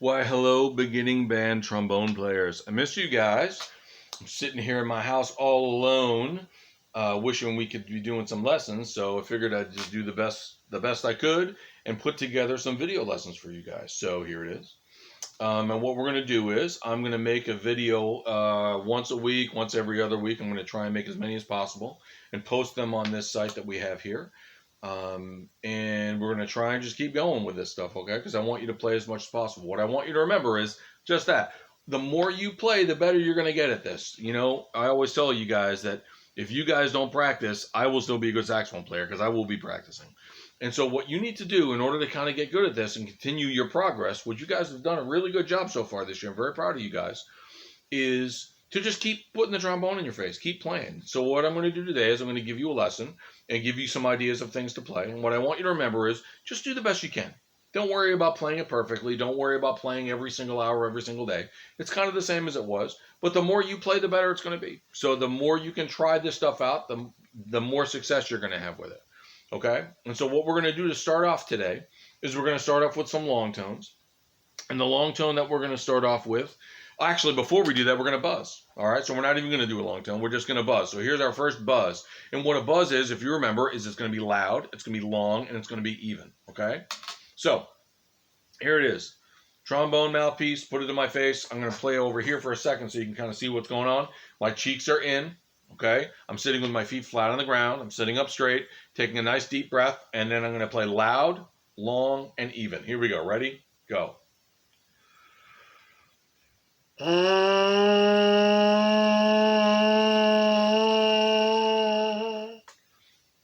Why, hello, beginning band trombone players. I miss you guys. I'm sitting here in my house all alone, wishing we could be doing some lessons. So I figured I'd just do the best I could, and put together some video lessons for you guys. So here it is. And what we're going to do is I'm going to make a video once a week, once every other week. I'm going to try and make as many as possible and post them on this site that we have here. And we're going to try and just keep going with this stuff, okay? Because I want you to play as much as possible. What I want you to remember is just that. The more you play, the better you're going to get at this. You know, I always tell you guys that if you guys don't practice, I will still be a good saxophone player because I will be practicing. And so what you need to do in order to kind of get good at this and continue your progress, which you guys have done a really good job so far this year, I'm very proud of you guys, is to just keep putting the trombone in your face, keep playing. So what I'm going to do today is I'm going to give you a lesson and give you some ideas of things to play. And what I want you to remember is just do the best you can. Don't worry about playing it perfectly. Don't worry about playing every single hour, every single day. It's kind of the same as it was. But the more you play, the better it's going to be. So the more you can try this stuff out, the more success you're going to have with it. Okay? And so what we're going to do to start off today is we're going to start off with some long tones. And the long tone that we're going to start off with, actually, before we do that, we're going to buzz. All right? So we're not even going to do a long tone. We're just going to buzz. So here's our first buzz. And what a buzz is, if you remember, is it's going to be loud, it's going to be long, and it's going to be even. Okay? So here it is. Trombone mouthpiece, put it in my face. I'm going to play over here for a second so you can kind of see what's going on. My cheeks are in. Okay? I'm sitting with my feet flat on the ground. I'm sitting up straight, taking a nice deep breath, and then I'm going to play loud, long, and even. Here we go. Ready? Go.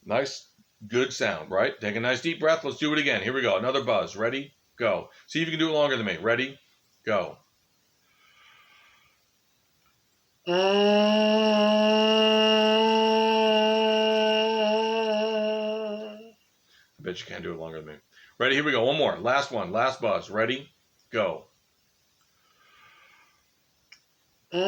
Nice, good sound, right? Take a nice deep breath. Let's do it again. Here we go. Another buzz. Ready? Go. See if you can do it longer than me. Ready? Go. I bet you can't do it longer than me. Ready? Here we go. One more. Last one. Last buzz. Ready? Go. All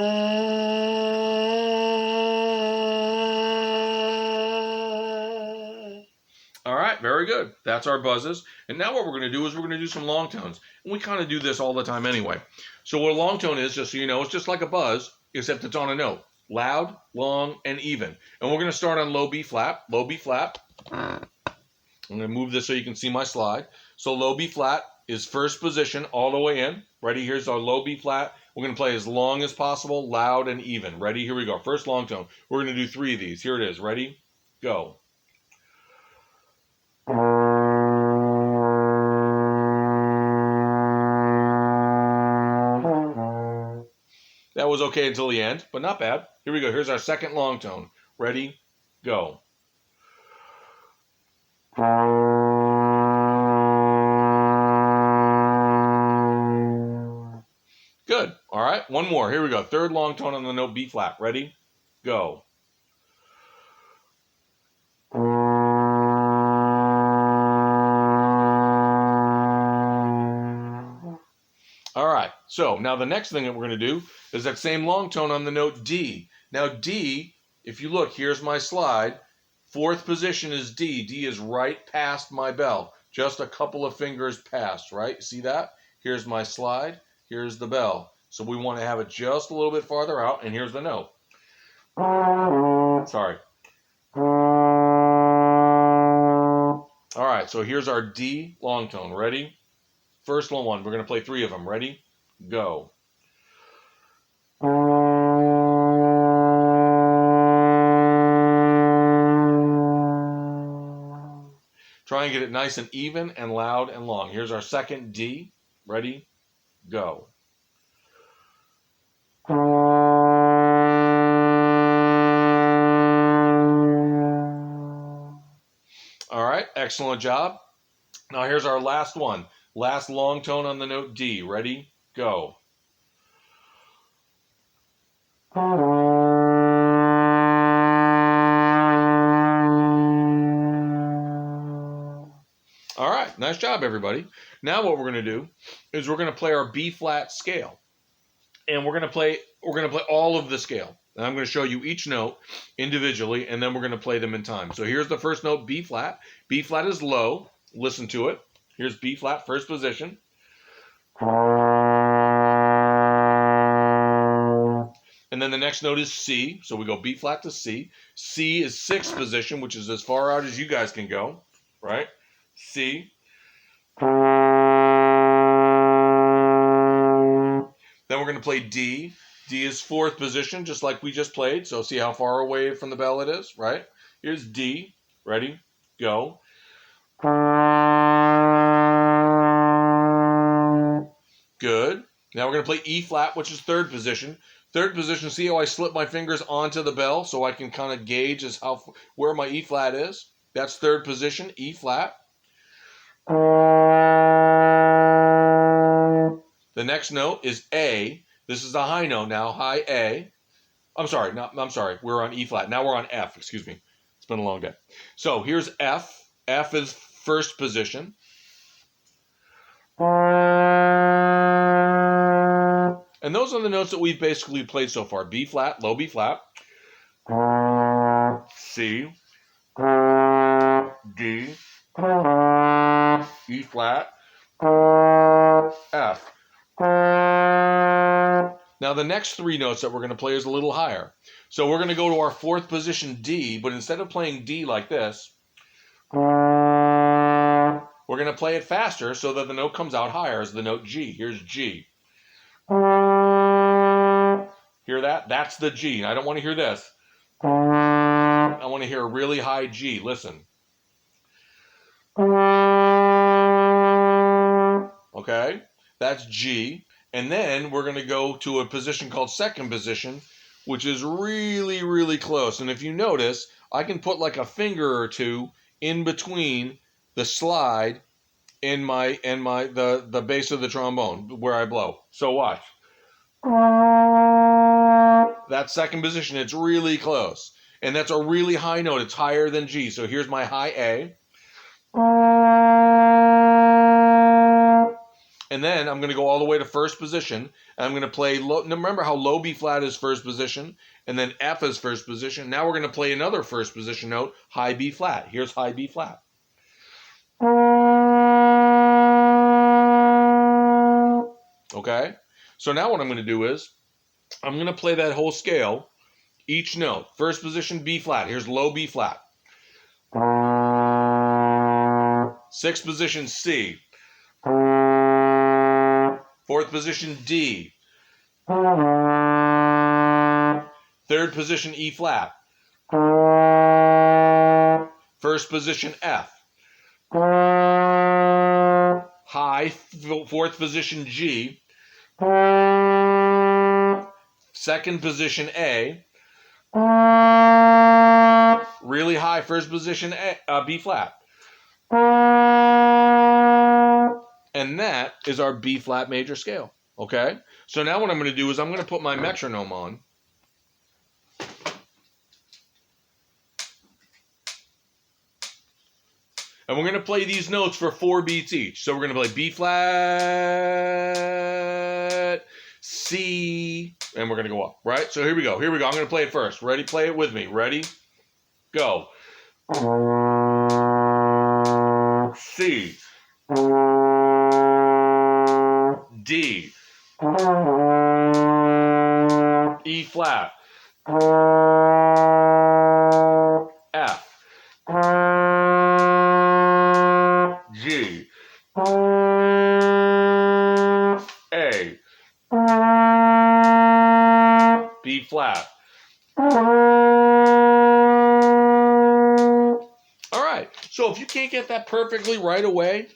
right, very good. That's our buzzes. And now what we're going to do is we're going to do some long tones. And we kind of do this all the time anyway. So what a long tone is, just so you know, it's just like a buzz, except it's on a note. Loud, long, and even. And we're going to start on low B flat. Low B flat. I'm going to move this so you can see my slide. So low B flat is first position all the way in. Ready? Here's our low B flat. We're going to play as long as possible, loud, and even. Ready? Here we go. First long tone. We're going to do 3 of these. Here it is. Ready? Go. That was okay until the end, but not bad. Here we go. Here's our second long tone. Ready? Go. Good. All right. One more. Here we go. Third long tone on the note B flat. Ready? Go. All right. So now the next thing that we're going to do is that same long tone on the note D. Now D, if you look, here's my slide. Fourth position is D. D is right past my bell. Just a couple of fingers past, right? See that? Here's my slide. Here's the bell. So we want to have it just a little bit farther out, and here's the note. Sorry. All right, so here's our D long tone. Ready? First one. We're going to play 3 of them. Ready? Go. Try and get it nice and even and loud and long. Here's our second D. Ready? Go. All right, excellent job. Now here's our last one. Last long tone on the note D. Ready? Go. All right, nice job, everybody. Now what we're going to do is we're going to play our B flat scale. And we're going to play all of the scale. And I'm going to show you each note individually, and then we're going to play them in time. So here's the first note, B flat. B flat is low. Listen to it. Here's B flat, first position. All And then the next note is C. So we go B flat to C. C is sixth position, which is as far out as you guys can go, right? C. Then we're going to play D. D is fourth position, just like we just played. So see how far away from the bell it is, right? Here's D. Ready? Go. Good. Now we're going to play E flat, which is third position. Third position, see how I slip my fingers onto the bell so I can kind of gauge as where my E flat is? That's third position, E flat. The next note is A. This is the high note now, high A. I'm sorry. We're on E flat. Now we're on F. Excuse me. It's been a long day. So here's F. F is first position. And those are the notes that we've basically played so far. B flat, low B flat. C. D. E flat. F. Now the next three notes that we're going to play is a little higher. So we're going to go to our fourth position D, but instead of playing D like this, we're going to play it faster so that the note comes out higher as the note G. Here's G. Hear that? That's the G. I don't want to hear this. I want to hear a really high G. Listen. Okay? That's G. And then we're going to go to a position called second position, which is really, really close. And if you notice, I can put like a finger or two in between the slide and the base of the trombone where I blow. So watch. That second position, it's really close. And that's a really high note. It's higher than G. So here's my high A. And then I'm going to go all the way to first position. And I'm going to play low. Remember how low B flat is first position? And then F is first position. Now we're going to play another first position note, high B flat. Here's high B flat. Okay? So now what I'm going to do is I'm going to play that whole scale, each note. First position, B flat. Here's low B flat. Sixth position, C. Fourth position, D. Third position, E flat. First position, F. High, fourth position, G. Second position, A. Really high, first position, B flat. And that is our B flat major scale. Okay? So now what I'm going to do is I'm going to put my metronome on. And we're going to play these notes for 4 beats each. So we're going to play B flat, C, and we're going to go up, right? So here we go. Here we go. I'm going to play it first. Ready? Play it with me. Ready? Go. C. D. E flat. F. G. A. B flat. All right. So if you can't get that perfectly right away,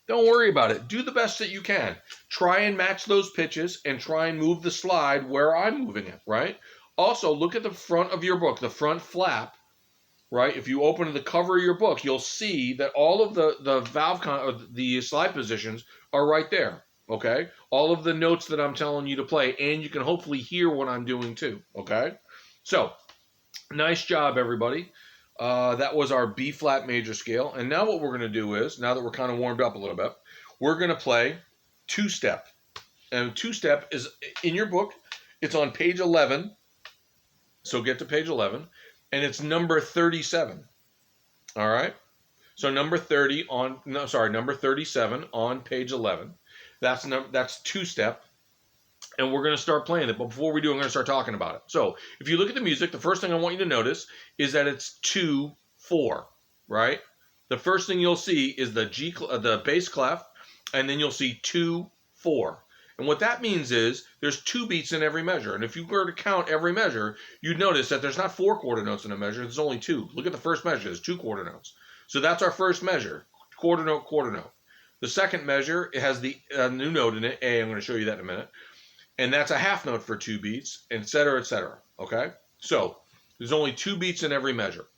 don't worry about it. Do the best that you can. Try and match those pitches and try and move the slide where I'm moving it, right? Also, look at the front of your book, the front flap, right? If you open the cover of your book, you'll see that all of the valve the slide positions are right there, okay? All of the notes that I'm telling you to play, and you can hopefully hear what I'm doing too, okay? So, nice job, everybody. That was our B flat major scale. And now what we're going to do is, now that we're kind of warmed up a little bit, we're going to play two-step. And two-step is in your book. It's on page 11. So get to page 11. And it's number 37. All right? So number 37 on page 11. That's two-step. and we're going to start playing it. But before we do, I'm going to start talking about it. So if you look at the music, the first thing I want you to notice is that it's 2/4, right? The first thing you'll see is the bass clef, and then you'll see 2/4. And what that means is there's 2 beats in every measure. And if you were to count every measure, you'd notice that there's not 4 quarter notes in a measure. There's only 2. Look at the first measure. There's 2 quarter notes. So that's our first measure, quarter note, quarter note. The second measure, it has the new note in it, A. I'm going to show you that in a minute. And that's a half note for 2 beats, etc., etc. Okay? So there's only 2 beats in every measure.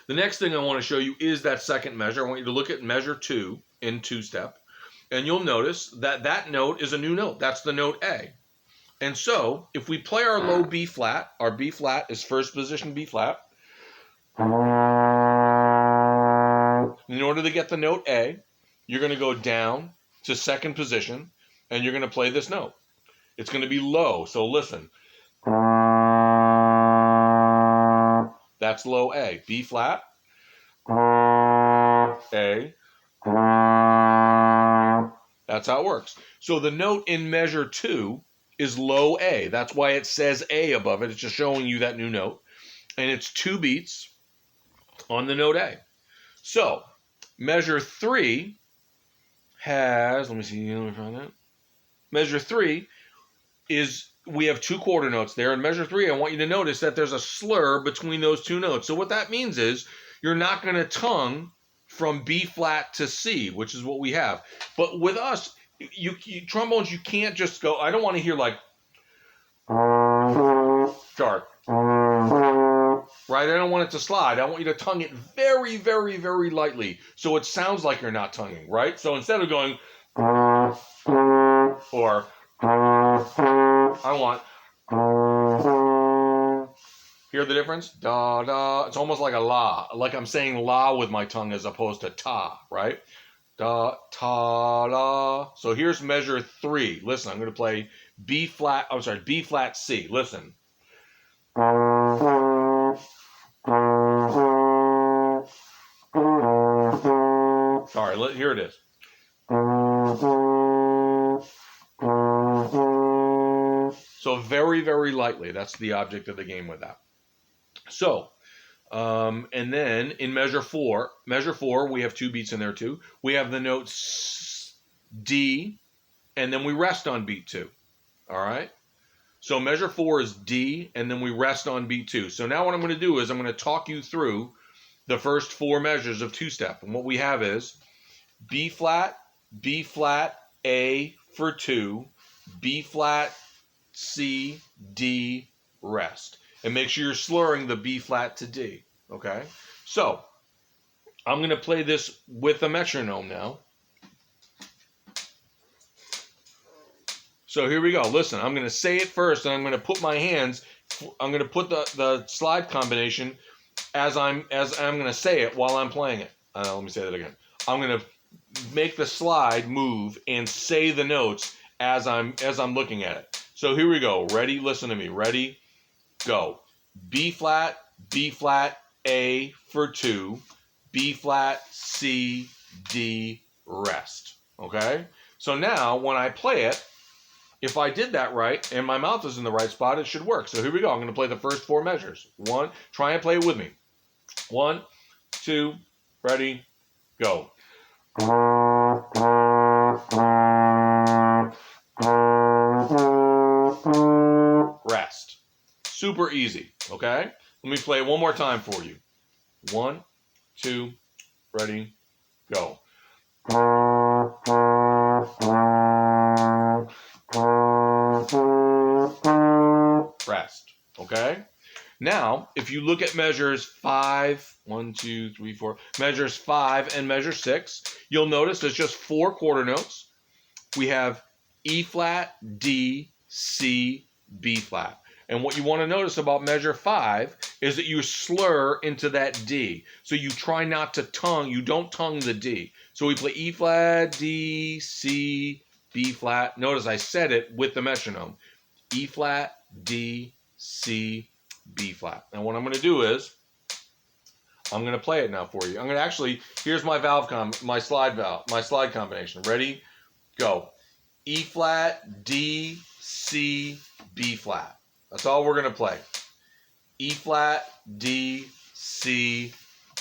The next thing I want to show you is that second measure. I want you to look at measure 2 in 2-step. And you'll notice that that note is a new note. That's the note A. And so if we play our low B flat, our B flat is first position B flat. In order to get the note A, you're going to go down to second position, and you're going to play this note. It's going to be low, so listen. That's low A. B flat, A. That's how it works. So the note in measure 2 is low A. That's why it says A above it. It's just showing you that new note. And it's 2 beats on the note A. So measure 3 has, let me find that. Measure 3 is, we have 2 quarter notes there. In measure 3, I want you to notice that there's a slur between those 2 notes. So what that means is you're not going to tongue from B flat to C, which is what we have. But with us, trombones, you can't just go, I don't want to hear like, sharp. Right? I don't want it to slide. I want you to tongue it very, very, very lightly so it sounds like you're not tonguing, right? So instead of going, or, I want, hear the difference? Da, da. It's almost like a la. Like I'm saying la with my tongue as opposed to ta, right? Da, ta, la. So here's measure 3. Listen, I'm going to play B flat, B flat C. Listen. Sorry, here it is. So very, very lightly. That's the object of the game with that. So, and then in measure 4, we have 2 beats in there too. We have the notes D, and then we rest on beat 2. All right? So measure 4 is D, and then we rest on beat 2. So now what I'm going to do is I'm going to talk you through the first 4 measures of 2-step. And what we have is B flat, A for 2, B flat, C, D, rest. And make sure you're slurring the B flat to D, okay? So, I'm going to play this with a metronome now. So here we go. Listen, I'm going to say it first, and I'm going to put my hands, I'm going to put the slide combination as I'm going to say it while I'm playing it. Let me say that again. I'm going to make the slide move and say the notes as I'm looking at it. So here we go. Ready? Listen to me. Ready? Go. B flat, A for 2, B flat, C, D, rest. Okay? So now when I play it, if I did that right and my mouth is in the right spot, it should work. So here we go. I'm going to play the first 4 measures. 1, try and play it with me. 1, 2, ready, go. Rest. Super easy, okay? Let me play it one more time for you. 1, 2, ready, go. Rest, okay? Now, if you look at measures 5, 1, 2, 3, 4, measures 5 and measure 6, you'll notice there's just 4 quarter notes. We have E flat, D, C, B flat. And what you want to notice about measure 5 is that you slur into that D. So you try not to tongue, you don't tongue the D. So we play E flat, D, C, B flat. Notice I said it with the metronome. E flat, D, C, B flat. Now what I'm going to do is, I'm going to play it now for you. I'm going to actually, here's my slide combination. Ready? Go. E flat, D, C, B flat. That's all we're going to play. E flat, D, C,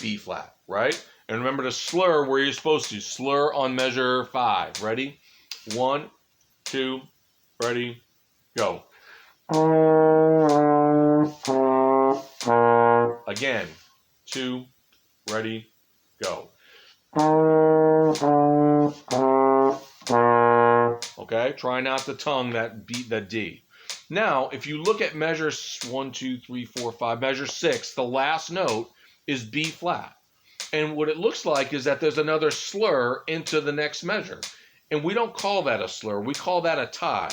B flat, right? And remember to slur where you're supposed to. Slur on measure 5. Ready? 1, 2, ready, go. Again, 2, ready, go. Okay, try not to tongue that beat that D. Now, if you look at measure 1, 2, 3, 4, 5, measure 6, the last note is B flat. And what it looks like is that there's another slur into the next measure. And we don't call that a slur, we call that a tie.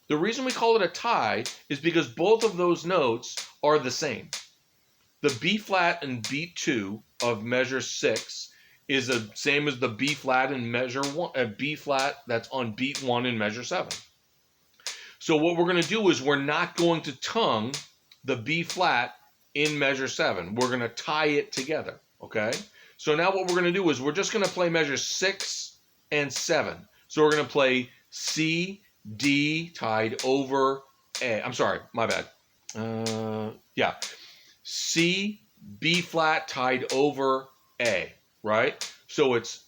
The reason we call it a tie is because both of those notes are the same. The B flat in beat 2 of measure 6 is the same as the B flat in measure 1, B flat that's on beat 1 in measure 7. So what we're going to do is we're not going to tongue the B flat in measure 7. We're going to tie it together, okay? So now what we're going to do is we're just going to play measure 6 and 7. So we're going to play C, D tied over A. I'm sorry, my bad. Yeah. C, B flat tied over A, right? So it's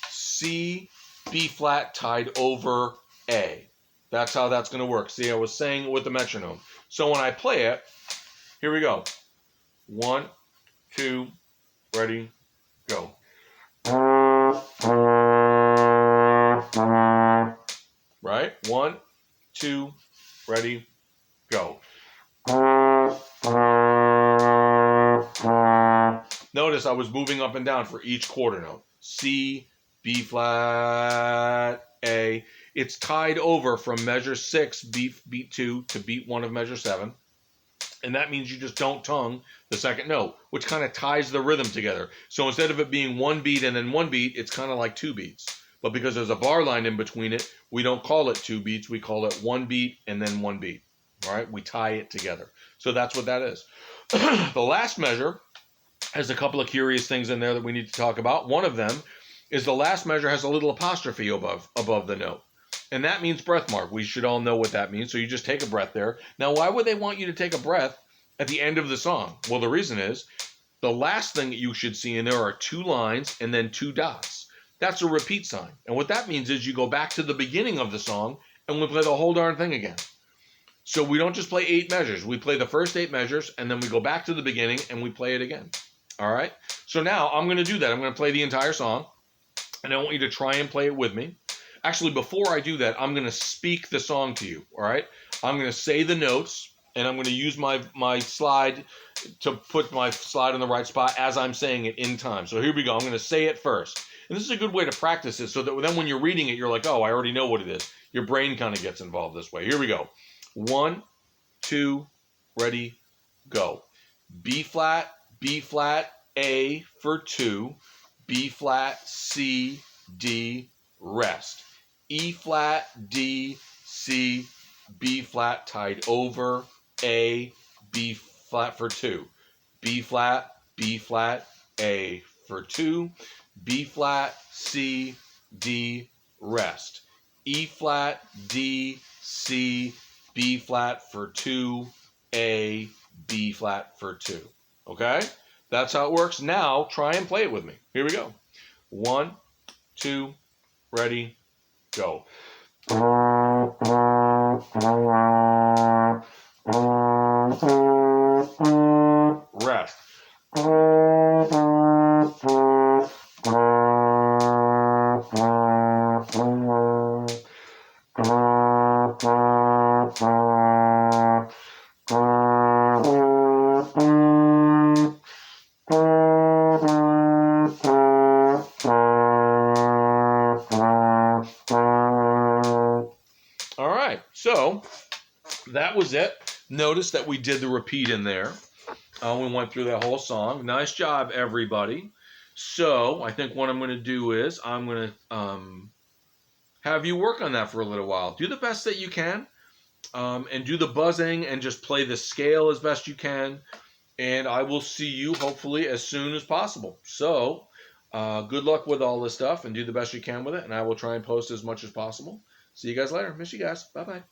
C, B flat tied over A. That's how that's going to work. See, I was saying it with the metronome. So when I play it, here we go. 1, 2, ready, go. Right? 1, 2, ready, go. Notice I was moving up and down for each quarter note. C, B flat, A. It's tied over from measure 6, beat 2, to beat 1 of measure 7. And that means you just don't tongue the second note, which kind of ties the rhythm together. So instead of it being 1 beat and then 1 beat, it's kind of like 2 beats. But because there's a bar line in between it, we don't call it 2 beats. We call it 1 beat and then 1 beat. All right? We tie it together. So that's what that is. The last measure has a couple of curious things in there that we need to talk about. One of them is the last measure has a little apostrophe above the note. And that means breath mark. We should all know what that means. So you just take a breath there. Now, why would they want you to take a breath at the end of the song? Well, the reason is the last thing that you should see in there are 2 lines and then 2 dots. That's a repeat sign. And what that means is you go back to the beginning of the song and we play the whole darn thing again. So we don't just play 8 measures. We play the first 8 measures and then we go back to the beginning and we play it again. All right? So now I'm going to do that. I'm going to play the entire song and I want you to try and play it with me. Actually, before I do that, I'm going to speak the song to you, all right? I'm going to say the notes, and I'm going to use my slide to put my slide in the right spot as I'm saying it in time. So here we go. I'm going to say it first. And this is a good way to practice it so that then when you're reading it, you're like, oh, I already know what it is. Your brain kind of gets involved this way. Here we go. 1, 2, ready, go. B flat, A for 2, B flat, C, D, rest. E flat, D, C, B flat tied over, A, B flat for 2. B flat, A for 2. B flat, C, D, rest. E flat, D, C, B flat for 2, A, B flat for 2. Okay? That's how it works. Now, try and play it with me. Here we go. 1, 2, ready, go. Rest. All right, so that was it. Notice that we did the repeat in there. We went through that whole song. Nice job, everybody. So I think what I'm going to do is I'm going to have you work on that for a little while. Do the best that you can, and do the buzzing and just play the scale as best you can. And I will see you hopefully as soon as possible. So good luck with all this stuff and do the best you can with it. And I will try and post as much as possible. See you guys later. Miss you guys. Bye bye.